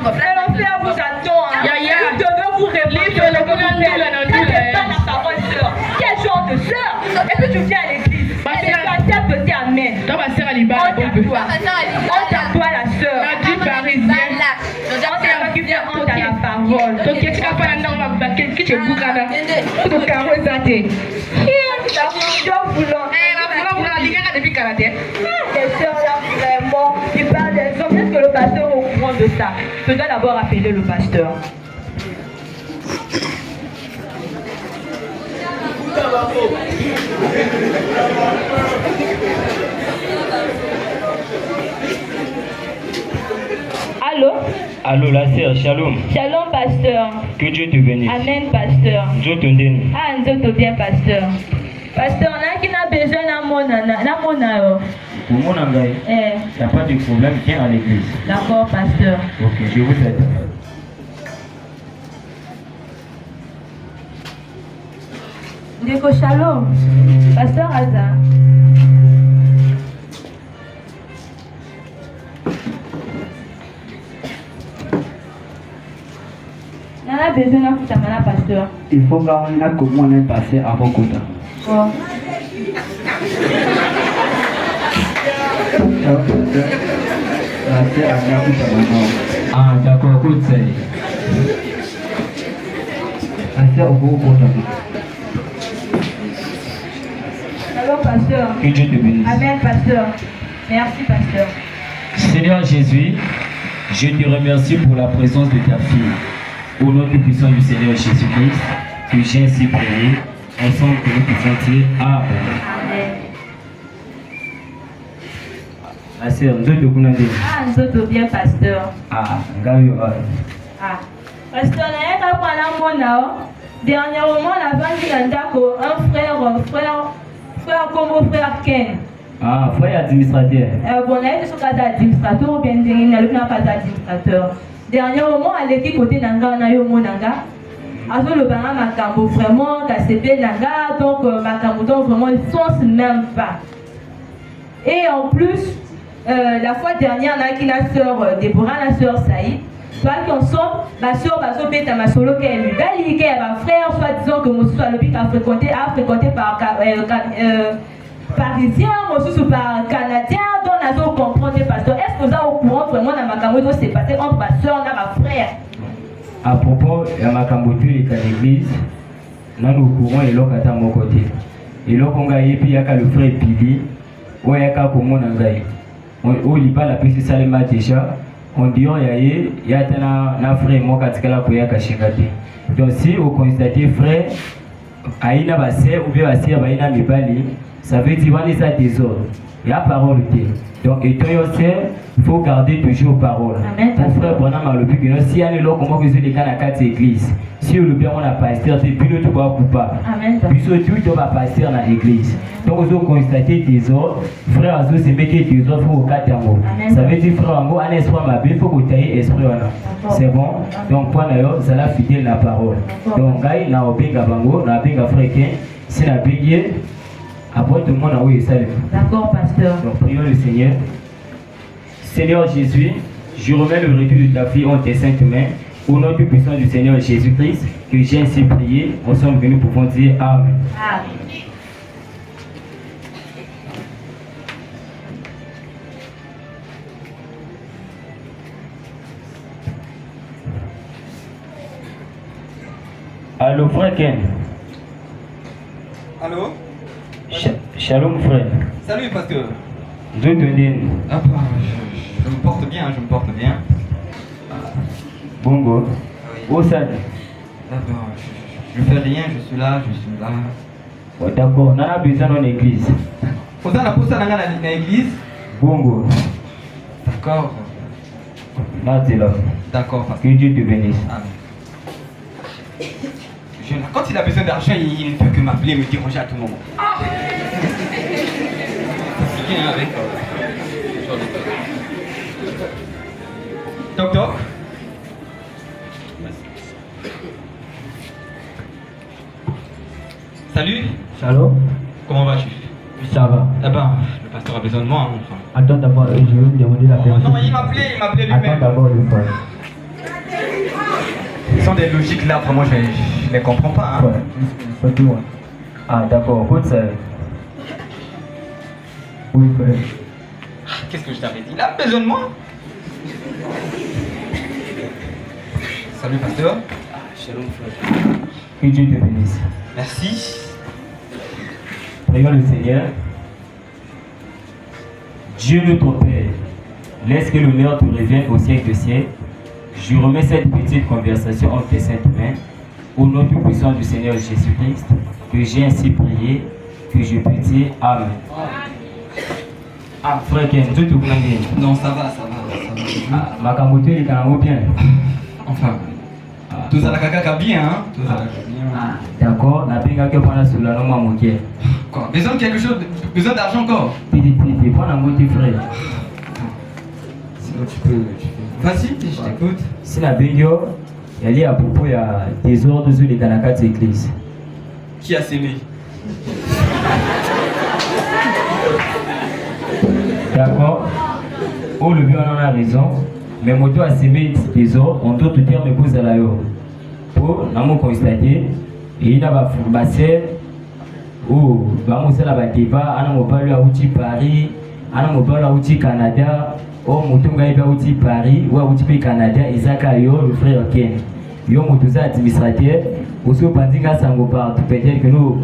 L'enfer vous attend. Vous devez vous réveiller. C'est pas la parole, sœur. Quel genre de sœur? Est-ce que tu viens à l'église? Elle est pas petit amen. On t'appoie la sœur. On t'appoie la parole. Les sœurs là vraiment, tu parles des hommes. Est-ce que le pasteur est au courant de ça? Je dois d'abord appeler le pasteur. Allô? Allô, la sœur, shalom. Shalom, pasteur. Que Dieu te bénisse. Amen, pasteur. Dieu te bénisse. Ah, Dieu te bien, pasteur. Pasteur, on a qui n'a besoin d'un monaro. Pour mon engagement, il n'y a pas de problème, viens à l'église. D'accord, pasteur. Ok, je vous aide. Déco shalom. Pasteur Aza. On a besoin d'un coutamana, pasteur. Il faut qu'on ait comment on est passé avant Kouta. Oh. Ah, d'accord, écoute, c'est. Shalom, pasteur. Que Dieu te bénisse. Amen, pasteur. Merci, pasteur. Seigneur Jésus, je te remercie pour la présence de ta fille. Au nom tout-puissant du Seigneur Jésus-Christ, que j'ai ainsi prié, ensemble que nous puissions dire Amen. La sœur, nous devons nous dire. Ah, nous devons bien, pasteur. Ah, Gaïo. Ah, pasteur, on a un dernièrement, on a vendu un frère comme frère Ken. Ah, frère administrateur. Bon, on a été sur le cas d'administrateur, ou bien on a le cas d'administrateur. Dernièrement, à l'équipe côté Nanga, on a eu mon Nanga. Alors le bain Makambo vraiment, KCP Nanga, donc Makambo, donc vraiment, ils ne sont même pas. Et en plus, la fois dernière, on a qui la sœur Déborah, la sœur Saïd. Soit qu'ensemble, ma soeur va se mettre à ma solo qu'elle lui va lier qu'elle va frère, soit disant que mon soit le pic a fréquenté par parisien, aussi par canadien, dont on a comprendre pasteur. Est-ce que vous êtes au courant vraiment dans ma caméra s'est passé entre ma soeur et ma frère? À propos de ma caméra et de l'église, nous sommes au courant et l'on est à mon côté. Et l'on a eu le frère Pili, ou il y a comment on a eu. On lit pas la piste Salema déjà. On dit qu'il y a un frère moi qui a été. Donc si vous constatez frère, il y a un ou bien un Ça veut dire qu'il y a des ordres. Il y a parole. Donc, il faut garder toujours parole. Mon frère Bonham a le but que si on est là, comment vous êtes les gars dans l'église? Si on le bien, on a pasteur, c'est plus le tout coupable. Puis surtout, il doit passer dans l'église. Donc, vous avez constaté des ordres. Frère Azou, c'est mettre des ordres pour 4 ans. Ça veut dire, frère Ango, un esprit ma vie, il faut que tu aies esprit. C'est bon? Donc, pour nous, ça l'a fidèle la parole. Donc, gars, il y a un bien Bango, il y a un bien africain. Si la bien, après tout le monde a oui, salut. D'accord, pasteur. Donc, prions le Seigneur. Seigneur Jésus, je remets le retour de ta fille en tes saintes mains. Au nom du puissant du Seigneur Jésus-Christ, que j'ai ainsi prié, nous sommes venus pour dire Amen. Amen. Allô, frère Ken. Allô? Shalom, frère. Salut, pasteur. Je te dis. Ah bah, je me porte bien, je me porte bien. Bongo. Où ça? D'abord, je fais rien, je suis là. Ouais, d'accord, on a besoin d'une église. Vous avez pour ça dans l'église? Bongo. D'accord. Là, c'est là. D'accord, parce que Dieu te bénisse. Amen. Quand il a besoin d'argent, il ne peut que m'appeler et me déranger à tout moment. C'est bien avec. Toc toc. Salut. Shalom. Comment vas-tu? Ça va. Eh ben, le pasteur a besoin de moi, enfin. Attends d'abord, je vais me demander la personne. Non, il m'appelait lui-même. Attends d'abord le frère. Ce sont des logiques là, vraiment, je ne les comprends pas. Hein. Ouais, dis-moi. Ah, d'accord, écoute ça. Oui, frère. Qu'est-ce que je t'avais dit? Il a besoin de moi. Salut, pasteur. Shalom, frère. Que Dieu te bénisse. Merci. Prions le Seigneur. Dieu notre Père, laisse que l'honneur te revienne au siècle des siècles. Je remets cette petite conversation entre tes saintes mains, au nom tout puissant du Seigneur Jésus-Christ, que j'ai ainsi prié, que je peux dire Amen. Ah, frère Ken, tout est bien. Non, ça va. Ah, ma camote, il est quand même bien. Enfin, tout ça, la caca bien, hein? Tout ça, ah, d'accord, la pinga que prend la sous la norme à moquer. Quoi? Besoin de quelque chose, besoin d'argent encore? Petit, prends la moitié, frère. Sinon, tu peux. Vas-y, je t'écoute. Si la bingo, elle est à propos, il y a des ordres sur les Kanaka de l'église. Qui a sémé? D'accord? Oh, le bien, on en a raison. Mais moto a sémé des ordres, en d'autres termes, cause à la yo. Pour, nous constaté, et il y a un bassin où, vamos à la débat, on a mobile à outil Paris, on a mobile à outil Canada. Oh, Moutonga est outil Paris, ou outil Canada, et Zakayo, le frère Ken. Yo, Moutonga administrateur, aussi au Pandinga Sangopar, peut-être que nous,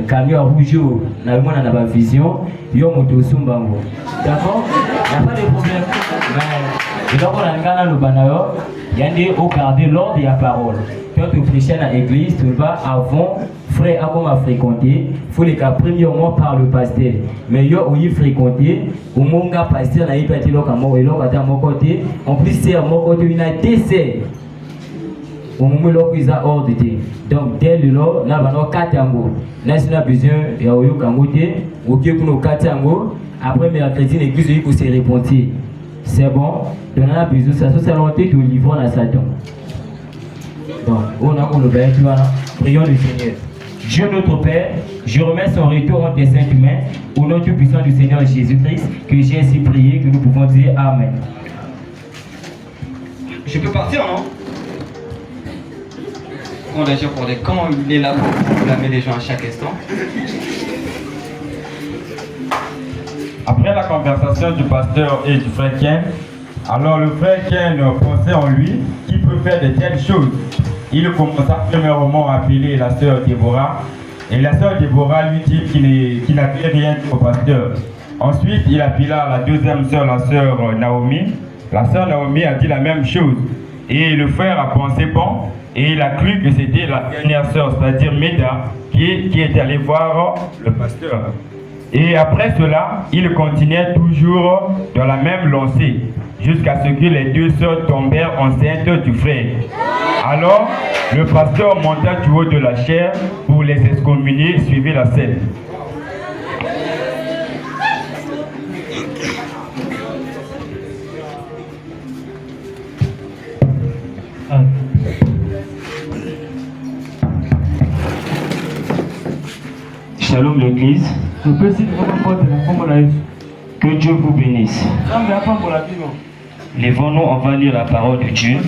camions rouge, nous avons une vision, yo, Moutosumbango. D'accord? Il n'y a pas de problème. Mais, donc, on a le banayo, il y a des hauts garder l'ordre et la parole. Quand tu prêches dans l'église, tu vas avant, frère, avant à fréquenter, il faut les cas premièrement par le pasteur. Mais yo, où il fréquenter, au monde pasteur, n'a pas été là comme moi, et là, à mon côté, en plus, c'est à mon côté, il y a des essais. Au moment où il y a ordre. Donc, dès lors, là, on a 4 ans. Là, si on a besoin, il y a eu un côté, ou bien qu'on a 4 ans. Après, mercredi, l'église, il faut se répondre. C'est bon, donc on a besoin de ça, c'est l'entrée de livre à Satan. Donc, on a le Père, tu vois, prions le Seigneur. Dieu notre Père, je remets son retour en tes saintes mains, au nom du puissant du Seigneur Jésus-Christ, que j'ai ainsi prié, que nous pouvons dire Amen. Je peux partir, non? On a déjà pour les camps, il est là pour blâmer les gens à chaque instant. Après la conversation du pasteur et du frère Ken, alors le frère Ken pensait en lui qu'il peut faire de telles choses. Il commença premièrement à appeler la sœur Déborah, et la sœur Déborah lui dit qu'il n'avait rien dit au pasteur. Ensuite, il appela la deuxième sœur, la sœur Naomi. La sœur Naomi a dit la même chose. Et le frère a pensé bon, et il a cru que c'était la dernière sœur, c'est-à-dire Méda, qui était allée voir le pasteur. Et après cela, il continuait toujours dans la même lancée, jusqu'à ce que les deux sœurs tombèrent enceintes du frère. Alors, le pasteur monta du haut de la chaire pour les excommunier, suivez la scène. Shalom l'église. Que Dieu vous bénisse. Lèvons-nous, on va lire la parole de Dieu.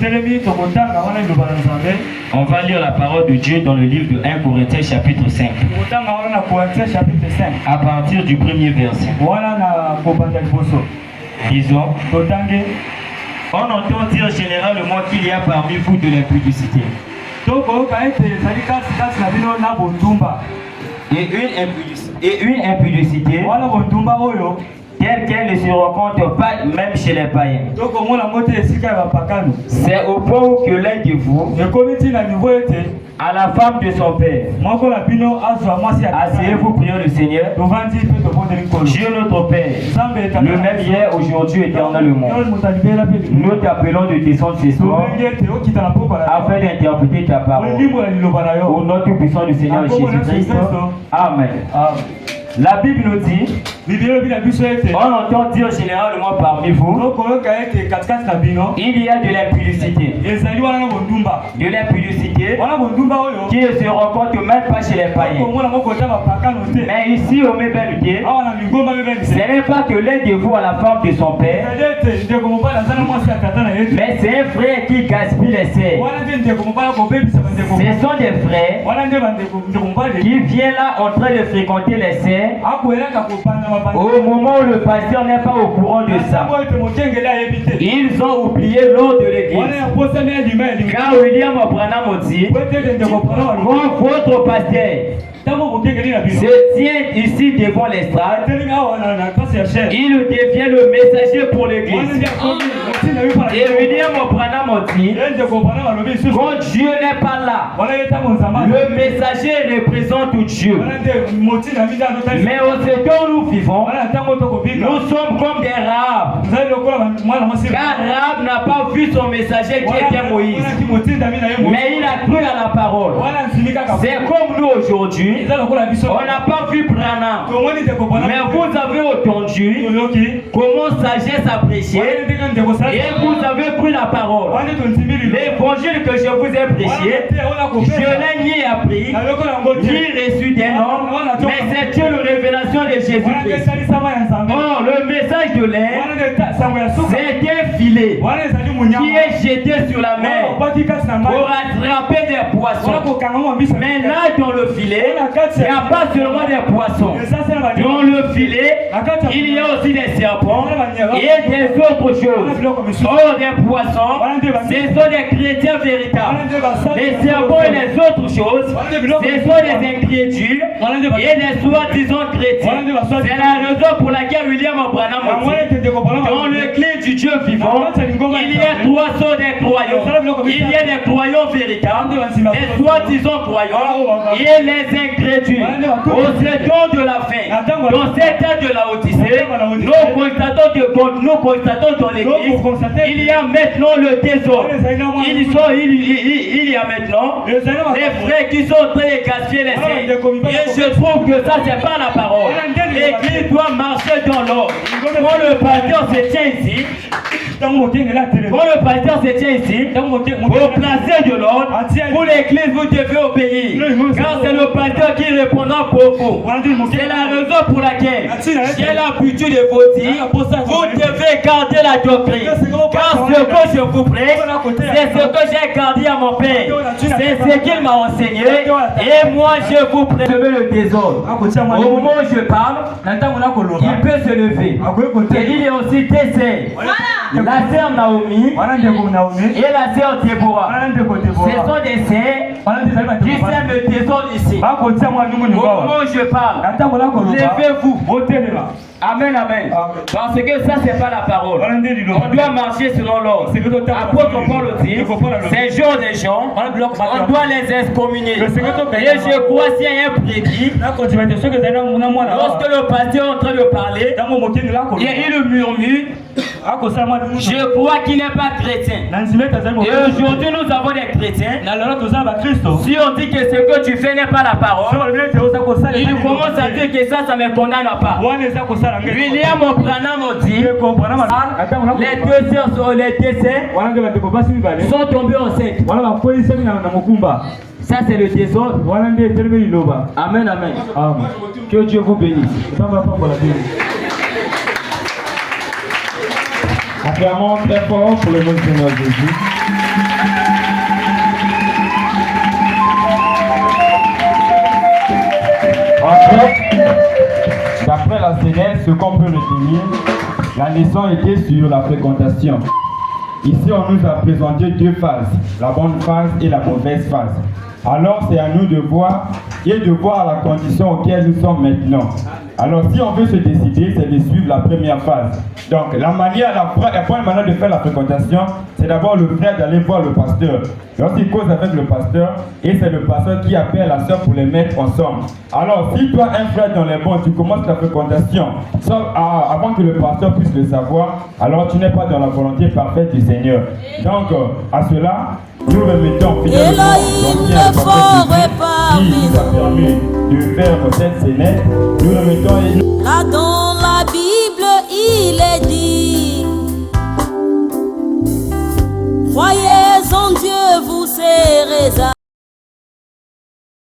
On va lire la parole de Dieu dans le livre de 1 Corinthiens chapitre 5. À partir du premier verset. Disons, on entend dire généralement qu'il y a parmi vous de l'impudicité. Et une impudicité telle qu'elle ne se rencontre pas même chez les païens. C'est au point où que l'un de vous, à la femme de son père, asseyez-vous, prions le Seigneur. Dieu notre Père, le même hier, aujourd'hui, éternellement, nous t'appelons de descendre ce soir afin d'interpréter ta parole. Au nom tout puissant du Seigneur Jésus-Christ. Amen. La Bible nous dit, on entend dire généralement parmi vous, il y a de l'impudicité. De l'impudicité qui ne se rencontre même pas chez les païens. Mais ici au Mébelité, ce n'est pas que l'un de vous a la femme de son père, mais c'est un frère qui gaspille les sers. Ce sont des frères qui viennent là en train de fréquenter les sers au moment où le pasteur n'est pas au courant de ça. Ils ont oublié l'ordre de l'église. Car William Branham dit, quand votre pasteur se tient ici devant l'estrade, il devient le messager pour l'église. Et William Branham dit, quand Dieu n'est pas là, le messager représente Dieu. Mais au secteur où nous vivons, nous sommes comme des Rahab. Car Rahab n'a pas vu son messager qui était Moïse, mais il a cru à la parole. C'est comme nous aujourd'hui. On n'a pas vu Branham, mais vous avez entendu comment sagesse a prêché et vous avez pris la parole. L'évangile que je vous ai prêché, je l'ai ni appris, ni reçu d'un homme, mais c'est une révélation de Jésus-Christ. Or, le message de l'air, c'est un filet qui est jeté sur la mer pour attraper des poissons. Mais là, dans le filet, il n'y a pas seulement des poissons. Dans le filet, il y a aussi des serpents et des autres choses. Or, des poissons, ce sont des chrétiens véritables. Les serpents et les autres choses, ce sont des incrédules et des soi-disant chrétiens. C'est la raison pour laquelle William Branham dit, dans l'église du Dieu vivant, il y a 3 sortes de croyants. Il y a des croyants véritables, des soi-disant croyants et les incrédules. Au second de la fin, dans cet état de la Odyssée, nous constatons dans l'église, il y a maintenant le désordre. Il y a maintenant les frères qui sont en train de gaspiller les saints. Et je trouve que ça, c'est pas la parole. L'église doit marcher dans l'ordre. Quand le pasteur se tient ici, pour placer de l'ordre, pour l'église, vous devez obéir. Car c'est le pasteur qui répondra pour vous. C'est la raison pour laquelle j'ai l'habitude de vous dire, vous devez garder la doctrine. Car ce que je vous prête, c'est ce que j'ai gardé à mon père. C'est ce qu'il m'a enseigné. Et moi, je vous prête le désordre. Au moment où je parle, il peut se lever. Et il y a aussi des sœurs. La sœur Naomi et la sœur Déborah. Ce sont des sœurs qui sèment le désordre ici. Au moment où je parle, levez-vous. Amen, amen. Parce que ça, c'est pas la parole. On doit marcher selon l'ordre. Apôtre Paul dit, ces gens des gens, on doit les excommunier. Et je crois s'il y a un prédit, lorsque le pasteur est en train de parler, il murmure. Je crois qu'il n'est pas chrétien. Et aujourd'hui, nous avons des chrétiens. Si on dit que ce que tu fais n'est pas la parole, il commence à dire que ça me condamne pas. William Branham dit les décès sont tombés enceintes. Ça, c'est le désordre. Amen, amen. Que Dieu vous bénisse. Acclamons très fort pour le nom du Seigneur Jésus. D'après la Sénète, ce qu'on peut retenir, la leçon était sur la fréquentation. Ici, on nous a présenté deux phases, la bonne phase et la mauvaise phase. Alors, c'est à nous de voir et de voir la condition auquel nous sommes maintenant. Alors, si on veut se décider, c'est de suivre la première phase. Donc, la bonne manière de faire la fréquentation, c'est d'abord le frère d'aller voir le pasteur. Lorsqu'il cause avec le pasteur, et c'est le pasteur qui appelle la soeur pour les mettre ensemble. Alors, si toi, un frère dans les bons, tu commences la fréquentation, avant que le pasteur puisse le savoir, alors tu n'es pas dans la volonté parfaite du Seigneur. Donc, à cela, nous remettons finalement l'ancien prophète qui nous a permis de faire cette Sénète. Nous remettons Là dans la Bible, il est dit: croyez en Dieu, vous serez